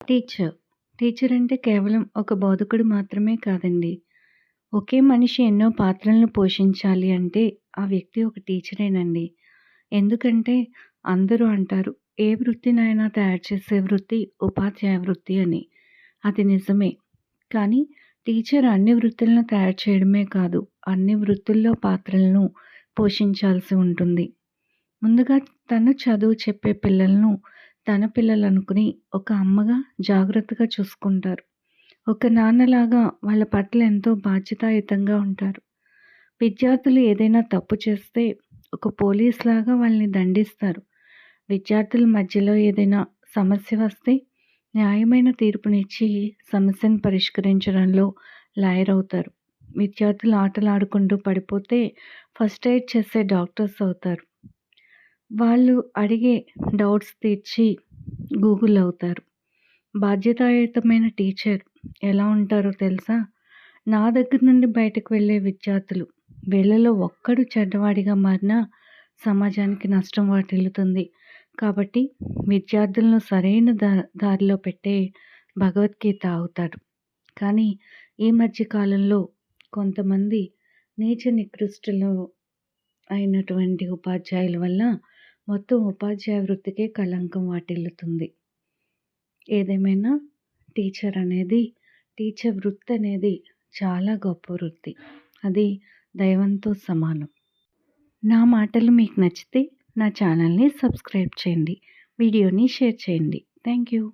Teacher. Teacher అంటే కేవలం ఒక బోధకుడు మాత్రమే కాదండి. ఒకే మనిషి ఎన్నో పాత్రలను పోషించాలి అంటే ఆ వ్యక్తి ఒక టీచరేనండి. ఎందుకంటే అందరూ అంటారు, ఏ వృత్తినైనా తయారు చేసే వృత్తి ఉపాధ్యాయ వృత్తి అని. అది నిజమే. కానీ టీచర్ అన్ని వృత్తులను తయారు చేయడమే కాదు, అన్ని వృత్తుల్లో పాత్రలను పోషించాల్సి ఉంటుంది. ముందుగా తను చదువు చెప్పే పిల్లలను తన పిల్లలనుకుని ఒక అమ్మగా జాగ్రత్తగా చూసుకుంటారు. ఒక నాన్నలాగా వాళ్ళ పట్ల ఎంతో బాధ్యతాయుతంగా ఉంటారు. విద్యార్థులు ఏదైనా తప్పు చేస్తే ఒక పోలీస్‌లాగా వాళ్ళని దండిస్తారు. విద్యార్థుల మధ్యలో ఏదైనా సమస్య వస్తే న్యాయమైన తీర్పునిచ్చి సమస్యను పరిష్కరించడంలో లాయర్ అవుతారు. విద్యార్థులు ఆటలాడుకుంటూ పడిపోతే ఫస్ట్ ఎయిడ్ చేసే డాక్టర్స్ అవుతారు. వాళ్ళు అడిగే డౌట్స్ తీర్చి గూగుల్ అవుతారు. బాధ్యతాయుతమైన టీచర్ ఎలా ఉంటారో తెలుసా? నా దగ్గర నుండి బయటకు వెళ్ళే విద్యార్థులు వీళ్ళలో ఒక్కడు చెడ్డవాడిగా మారినా సమాజానికి నష్టం వాటిల్లుతుంది. కాబట్టి విద్యార్థులను సరైన దారిలో పెట్టే భగవద్గీత అవుతారు. కానీ ఈ మధ్య కాలంలో కొంతమంది నీచ నికృష్టులు అయినటువంటి ఉపాధ్యాయుల వల్ల మొత్తం ఉపాధ్యాయ వృత్తికే కళంకం వాటిల్లుతుంది. ఏదేమైనా టీచర్ వృత్తి అనేది చాలా గొప్ప వృత్తి. అది దైవంతో సమానం. నా మాటలు మీకు నచ్చితే నా ఛానల్‌ని సబ్స్క్రైబ్ చేయండి. వీడియోని షేర్ చేయండి. Thank you.